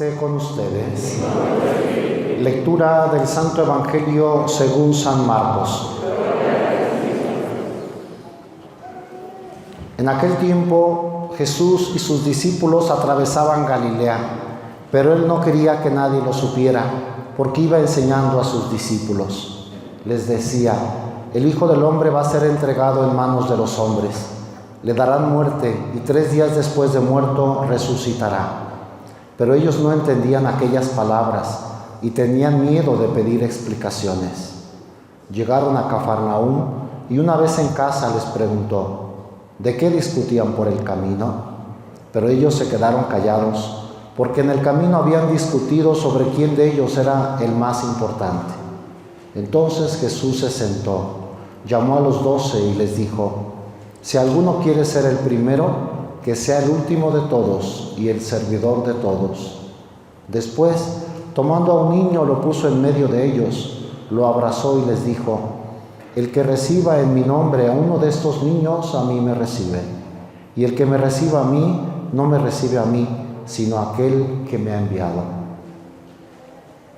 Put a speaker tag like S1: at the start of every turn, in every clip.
S1: esté con ustedes. Lectura del Santo Evangelio según San Marcos. En aquel tiempo Jesús y sus discípulos atravesaban Galilea, pero él no quería que nadie lo supiera, porque iba enseñando a sus discípulos. Les decía: el Hijo del Hombre va a ser entregado en manos de los hombres. Le darán muerte y 3 días después de muerto resucitará. Pero ellos no entendían aquellas palabras y tenían miedo de pedir explicaciones. Llegaron a Cafarnaúm y una vez en casa les preguntó: ¿de qué discutían por el camino? Pero ellos se quedaron callados, porque en el camino habían discutido sobre quién de ellos era el más importante. Entonces Jesús se sentó, llamó a los 12 y les dijo: si alguno quiere ser el primero, que sea el último de todos y el servidor de todos. Después, tomando a un niño, lo puso en medio de ellos, lo abrazó y les dijo: el que reciba en mi nombre a uno de estos niños, a mí me recibe. Y el que me reciba a mí, no me recibe a mí, sino a aquel que me ha enviado.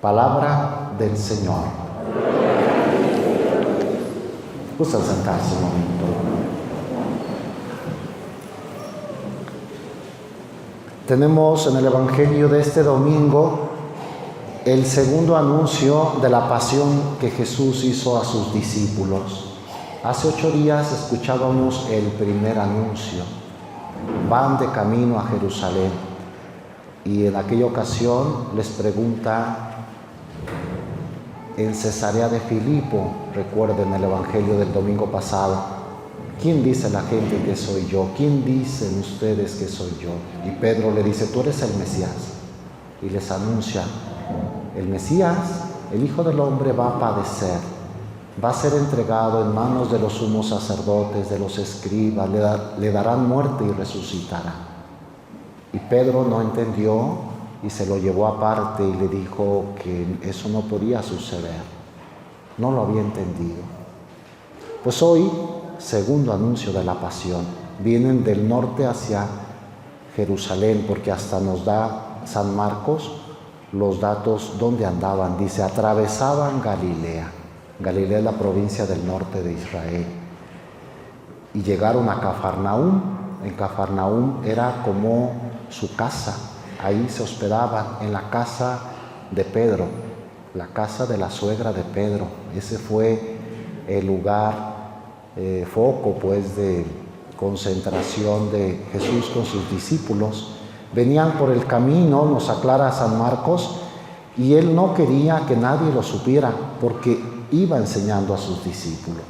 S1: Palabra del Señor. Gusta sentarse un momento. Tenemos en el Evangelio de este domingo el segundo anuncio de la pasión que Jesús hizo a sus discípulos. Hace 8 días escuchábamos el primer anuncio. Van de camino a Jerusalén. Y en aquella ocasión les pregunta en Cesarea de Filipo, recuerden el Evangelio del domingo pasado: ¿quién dice la gente que soy yo? ¿Quién dicen ustedes que soy yo? Y Pedro le dice: tú eres el Mesías. Y les anuncia: el Mesías, el Hijo del Hombre, va a padecer, va a ser entregado en manos de los sumos sacerdotes, de los escribas, le darán muerte y resucitará. Y Pedro no entendió y se lo llevó aparte y le dijo que eso no podía suceder. No lo había entendido. Pues hoy, segundo anuncio de la pasión, vienen del norte hacia Jerusalén, porque hasta nos da San Marcos los datos donde andaban. Dice: atravesaban Galilea. Galilea es la provincia del norte de Israel. Y llegaron a Cafarnaúm. En Cafarnaúm era como su casa. Ahí se hospedaban, en la casa de Pedro, la casa de la suegra de Pedro. Ese fue el lugar foco pues de concentración de Jesús con sus discípulos. Venían por el camino, nos aclara San Marcos, y él no quería que nadie lo supiera porque iba enseñando a sus discípulos.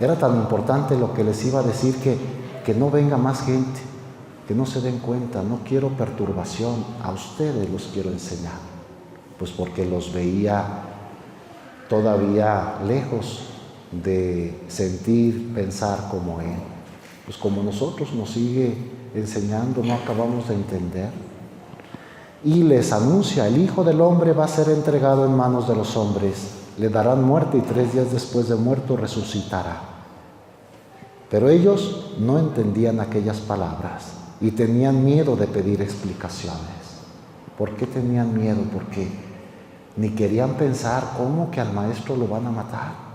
S1: Era tan importante lo que les iba a decir que no venga más gente, que no se den cuenta. No quiero perturbación, a ustedes los quiero enseñar. Pues porque los veía todavía lejos de sentir, pensar como él. Pues como nosotros nos sigue enseñando, no acabamos de entender. Y les anuncia: el Hijo del Hombre va a ser entregado en manos de los hombres, le darán muerte y 3 días después de muerto resucitará. Pero ellos no entendían aquellas palabras y tenían miedo de pedir explicaciones. ¿Por qué tenían miedo? Porque ni querían pensar cómo que al maestro lo van a matar.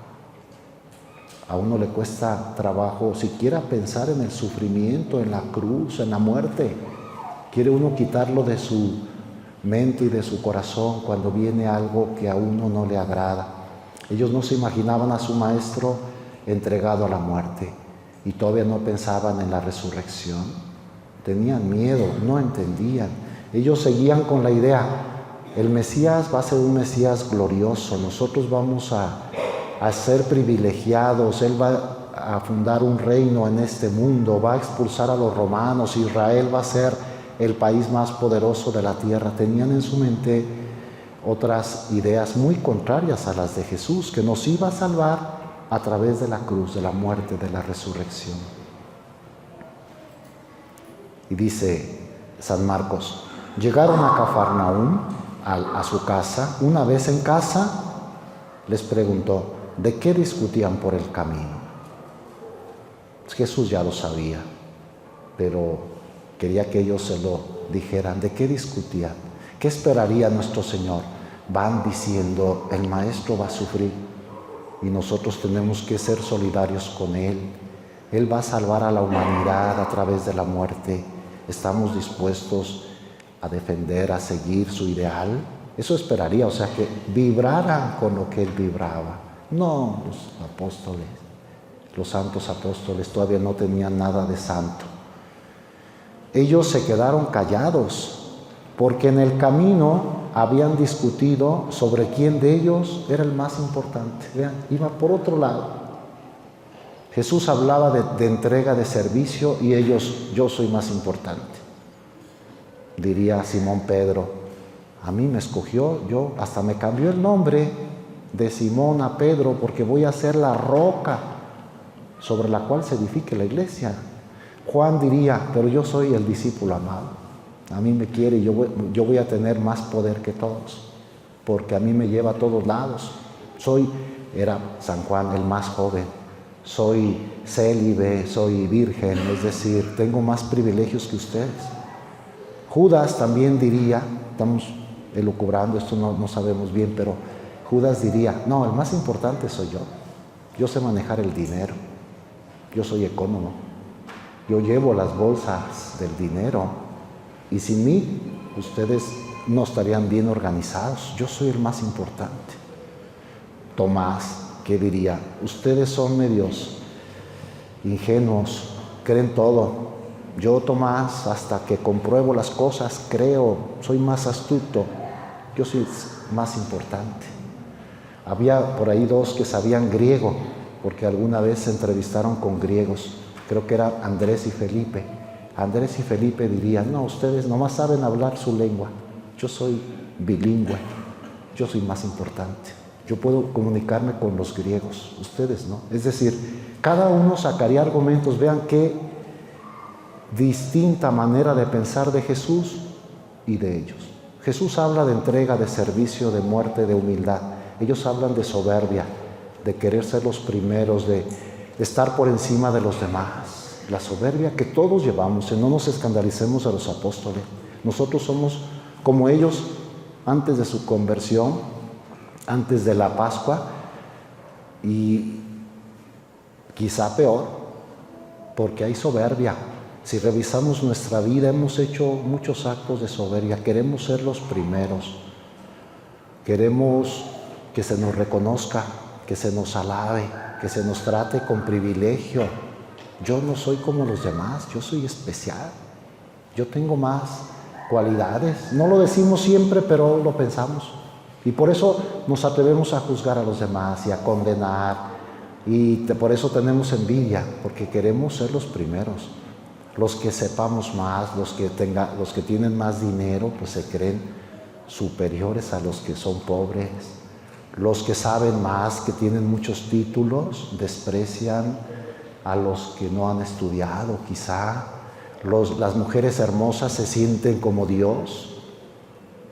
S1: A uno le cuesta trabajo siquiera pensar en el sufrimiento, en la cruz, en la muerte. Quiere uno quitarlo de su mente y de su corazón cuando viene algo que a uno no le agrada. Ellos no se imaginaban a su maestro entregado a la muerte y todavía no pensaban en la resurrección. Tenían miedo, no entendían. Ellos seguían con la idea: el Mesías va a ser un Mesías glorioso, nosotros vamos a ser privilegiados, él va a fundar un reino en este mundo, va a expulsar a los romanos, Israel va a ser el país más poderoso de la tierra. Tenían en su mente otras ideas muy contrarias a las de Jesús, que nos iba a salvar a través de la cruz, de la muerte, de la resurrección. Y dice San Marcos: llegaron a Cafarnaúm, a su casa. Una vez en casa les preguntó: ¿de qué discutían por el camino? Pues Jesús ya lo sabía, pero quería que ellos se lo dijeran. ¿De qué discutían? ¿Qué esperaría nuestro Señor? Van diciendo, el Maestro va a sufrir y nosotros tenemos que ser solidarios con Él. Él va a salvar a la humanidad a través de la muerte. ¿Estamos dispuestos a defender, a seguir su ideal? Eso esperaría, o sea, que vibraran con lo que Él vibraba. No, los apóstoles, los santos apóstoles todavía no tenían nada de santo. Ellos se quedaron callados porque en el camino habían discutido sobre quién de ellos era el más importante. Vean, iba por otro lado. Jesús hablaba de entrega, de servicio, y ellos, yo soy más importante. Diría Simón Pedro, a mí me escogió, yo hasta me cambió el nombre de Simón a Pedro, porque voy a ser la roca sobre la cual se edifique la iglesia. Juan diría, pero yo soy el discípulo amado. A mí me quiere y yo voy a tener más poder que todos, porque a mí me lleva a todos lados. Era San Juan el más joven, soy célibe, soy virgen, es decir, tengo más privilegios que ustedes. Judas también diría, estamos elucubrando, esto no sabemos bien, pero Judas diría, no, el más importante soy yo sé manejar el dinero, yo soy economo, yo llevo las bolsas del dinero, y sin mí, ustedes no estarían bien organizados. Yo soy el más importante. Tomás, ¿qué diría? Ustedes son medios ingenuos, creen todo. Yo, Tomás, hasta que compruebo las cosas, creo, soy más astuto. Yo soy más importante. Había por ahí dos que sabían griego, porque alguna vez se entrevistaron con griegos. Creo que eran Andrés y Felipe. Andrés y Felipe dirían, no, ustedes nomás saben hablar su lengua. Yo soy bilingüe, yo soy más importante. Yo puedo comunicarme con los griegos, ustedes no. Es decir, cada uno sacaría argumentos. Vean qué distinta manera de pensar de Jesús y de ellos. Jesús habla de entrega, de servicio, de muerte, de humildad. Ellos hablan de soberbia, de querer ser los primeros, de estar por encima de los demás. La soberbia que todos llevamos, y no nos escandalicemos a los apóstoles. Nosotros somos como ellos antes de su conversión, antes de la Pascua, y quizá peor, porque hay soberbia. Si revisamos nuestra vida, hemos hecho muchos actos de soberbia. Queremos ser los primeros, queremos que se nos reconozca, que se nos alabe, que se nos trate con privilegio. Yo no soy como los demás, yo soy especial, yo tengo más cualidades. No lo decimos siempre, pero lo pensamos. Y por eso nos atrevemos a juzgar a los demás y a condenar. Y por eso tenemos envidia, porque queremos ser los primeros. Los que sepamos más, los que tienen más dinero, pues se creen superiores a los que son pobres. Los que saben más, que tienen muchos títulos, desprecian a los que no han estudiado, quizá. Las mujeres hermosas se sienten como Dios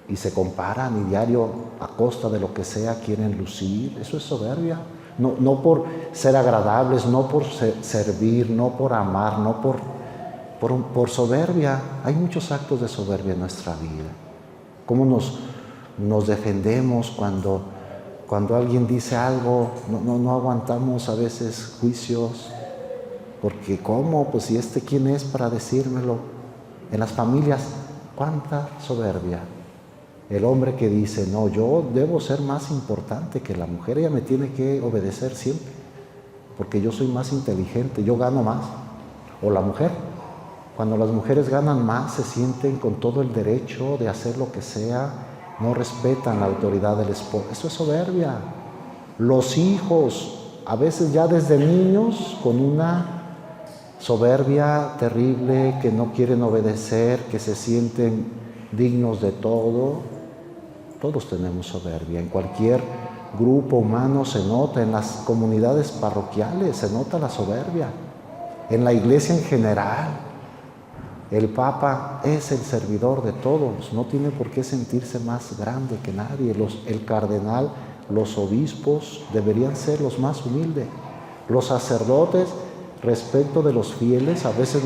S1: y se comparan, y diario, a costa de lo que sea, quieren lucir. Eso es soberbia. No por ser agradables, no por servir, no por amar, no por soberbia. Hay muchos actos de soberbia en nuestra vida. ¿Cómo nos defendemos cuando alguien dice algo? No aguantamos a veces juicios. Porque ¿cómo? Pues si ¿quién es para decírmelo? En las familias, ¿cuánta soberbia? El hombre que dice, no, yo debo ser más importante que la mujer, ella me tiene que obedecer siempre, porque yo soy más inteligente, yo gano más. O la mujer, cuando las mujeres ganan más, se sienten con todo el derecho de hacer lo que sea, no respetan la autoridad del esposo. Eso es soberbia. Los hijos, a veces ya desde niños, con una soberbia terrible, que no quieren obedecer, que se sienten dignos de todo. Todos tenemos soberbia. En cualquier grupo humano se nota, en las comunidades parroquiales se nota la soberbia. En la iglesia en general, el Papa es el servidor de todos, no tiene por qué sentirse más grande que nadie. El cardenal, los obispos deberían ser los más humildes. Los sacerdotes respecto de los fieles, a veces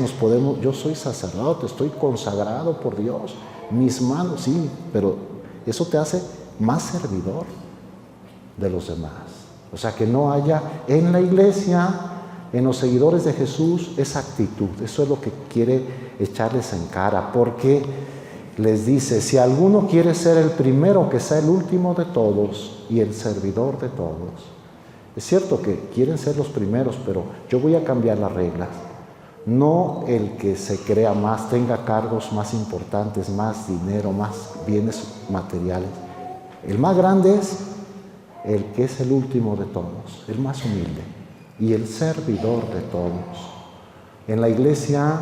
S1: yo soy sacerdote, estoy consagrado por Dios, mis manos, sí, pero eso te hace más servidor de los demás. O sea, que no haya en la iglesia, en los seguidores de Jesús, esa actitud. Eso es lo que quiere echarles en cara, porque les dice, si alguno quiere ser el primero, que sea el último de todos y el servidor de todos. Es cierto que quieren ser los primeros, pero yo voy a cambiar las reglas. No el que se crea más, tenga cargos más importantes, más dinero, más bienes materiales. El más grande es el que es el último de todos, el más humilde y el servidor de todos. En la iglesia,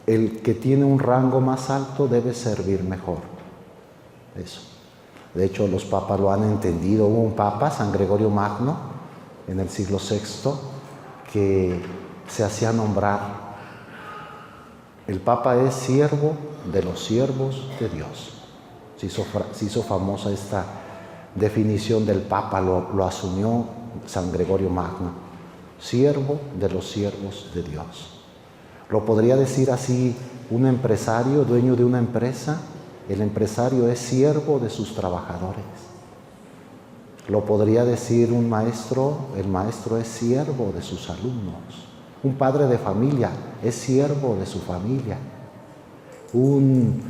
S1: el que tiene un rango más alto debe servir mejor. Eso. De hecho, los papas lo han entendido. Hubo un papa, San Gregorio Magno, en el siglo VI, que se hacía nombrar. El papa es siervo de los siervos de Dios. Se hizo famosa esta definición del papa, lo asumió San Gregorio Magno. Siervo de los siervos de Dios. Lo podría decir así un empresario, dueño de una empresa. El empresario es siervo de sus trabajadores. Lo podría decir un maestro, el maestro es siervo de sus alumnos. Un padre de familia es siervo de su familia. Un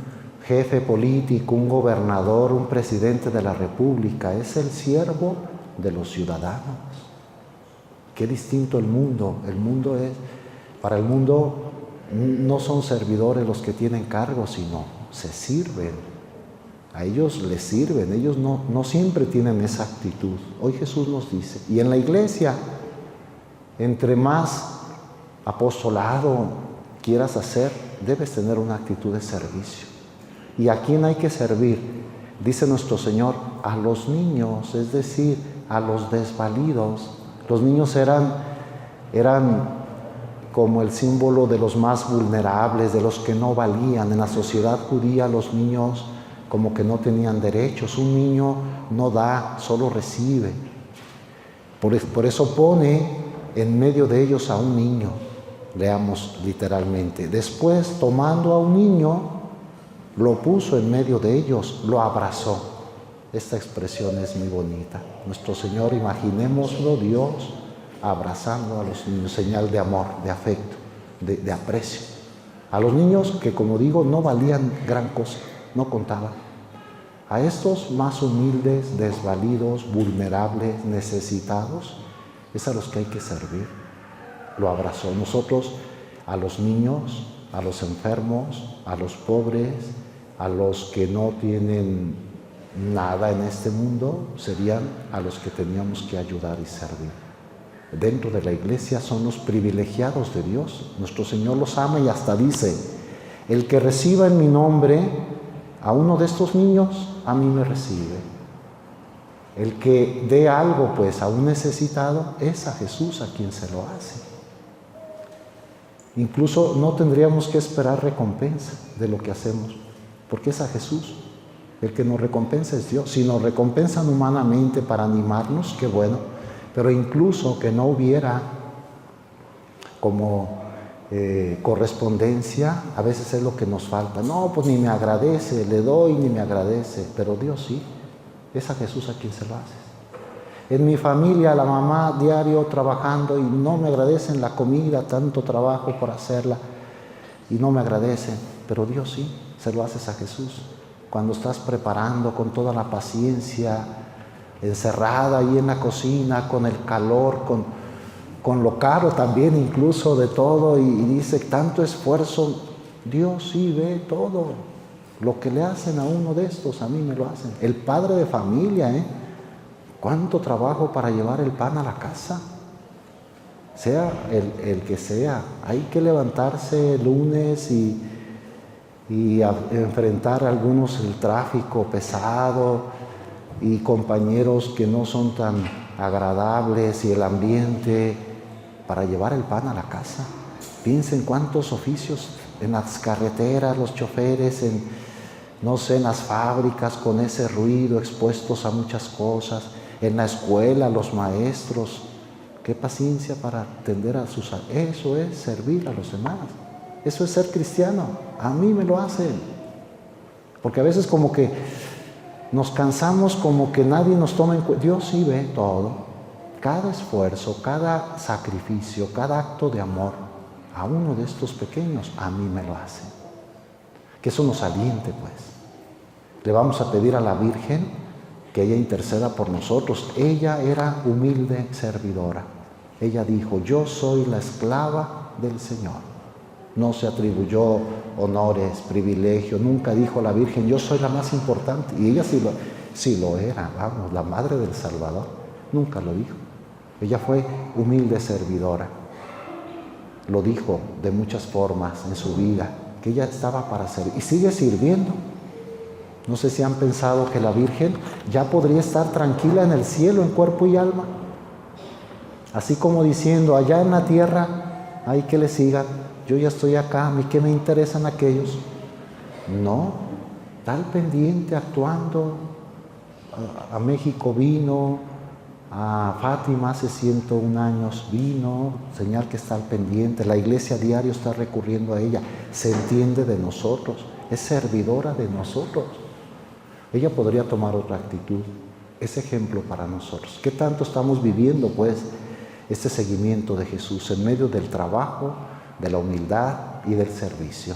S1: jefe político, un gobernador, un presidente de la república es el siervo de los ciudadanos. Qué distinto el mundo. Para el mundo no son servidores los que tienen cargos, sino se sirven. A ellos les sirven, ellos no siempre tienen esa actitud. Hoy Jesús nos dice, y en la iglesia, entre más apostolado quieras hacer, debes tener una actitud de servicio. ¿Y a quién hay que servir? Dice nuestro Señor, a los niños, es decir, a los desvalidos. Los niños eran como el símbolo de los más vulnerables, de los que no valían. En la sociedad judía los niños como que no tenían derechos. Un niño no da, solo recibe. Por eso pone en medio de ellos a un niño. Leamos literalmente. Después, tomando a un niño, lo puso en medio de ellos, lo abrazó. Esta expresión es muy bonita. Nuestro Señor, imaginémoslo, Dios abrazando a los niños, señal de amor, de afecto, de aprecio. A los niños que, como digo, no valían gran cosa, no contaban. A estos más humildes, desvalidos, vulnerables, necesitados, es a los que hay que servir. Lo abrazó. Nosotros, a los niños, a los enfermos, a los pobres, a los que no tienen nada en este mundo, serían a los que teníamos que ayudar y servir. Dentro de la iglesia son los privilegiados de Dios. Nuestro Señor los ama y hasta dice, el que reciba en mi nombre a uno de estos niños, a mí me recibe. El que dé algo pues a un necesitado, es a Jesús a quien se lo hace. Incluso no tendríamos que esperar recompensa de lo que hacemos, porque es a Jesús. El que nos recompensa es Dios. Si nos recompensan humanamente para animarnos, qué bueno. Pero incluso que no hubiera como correspondencia, a veces es lo que nos falta. No, pues ni me agradece, le doy ni me agradece, pero Dios sí, es a Jesús a quien se lo hace. En mi familia, la mamá diario trabajando y no me agradecen la comida, tanto trabajo por hacerla y no me agradecen, pero Dios sí, se lo haces a Jesús. Cuando estás preparando con toda la paciencia, encerrada ahí en la cocina, con el calor, con lo caro también incluso de todo, y dice, tanto esfuerzo, Dios sí ve todo. Lo que le hacen a uno de estos, a mí me lo hacen. El padre de familia, cuánto trabajo para llevar el pan a la casa. Sea el que sea, hay que levantarse el lunes y enfrentar a algunos el tráfico pesado, y compañeros que no son tan agradables y el ambiente para llevar el pan a la casa. Piensen cuántos oficios en las carreteras, los choferes, en las fábricas con ese ruido, expuestos a muchas cosas, en la escuela, los maestros, qué paciencia para atender a sus... Eso es servir a los demás. Eso es ser cristiano. A mí me lo hacen. Porque a veces como que nos cansamos, como que nadie nos toma en cuenta. Dios sí ve todo. Cada esfuerzo, cada sacrificio, cada acto de amor a uno de estos pequeños, a mí me lo hacen. Que eso nos aliente, pues. Le vamos a pedir a la Virgen que ella interceda por nosotros. Ella era humilde servidora. Ella dijo, yo soy la esclava del Señor. No se atribuyó honores, privilegios, nunca dijo la Virgen, yo soy la más importante. Y ella sí lo era, vamos, la madre del Salvador. Nunca lo dijo. Ella fue humilde servidora. Lo dijo de muchas formas en su vida, que ella estaba para servir y sigue sirviendo. No sé si han pensado que la Virgen ya podría estar tranquila en el cielo, en cuerpo y alma. Así como diciendo, allá en la tierra, hay que le sigan. Yo ya estoy acá, a mí qué me interesan aquellos. No, está al pendiente, actuando. A México vino, a Fátima hace 101 años vino, señal que está al pendiente. La iglesia a diario está recurriendo a ella. Se entiende de nosotros, es servidora de nosotros. Ella podría tomar otra actitud. Es ejemplo para nosotros. ¿Qué tanto estamos viviendo, pues, este seguimiento de Jesús en medio del trabajo, de la humildad y del servicio?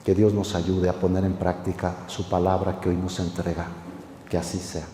S1: Que Dios nos ayude a poner en práctica su palabra que hoy nos entrega. Que así sea.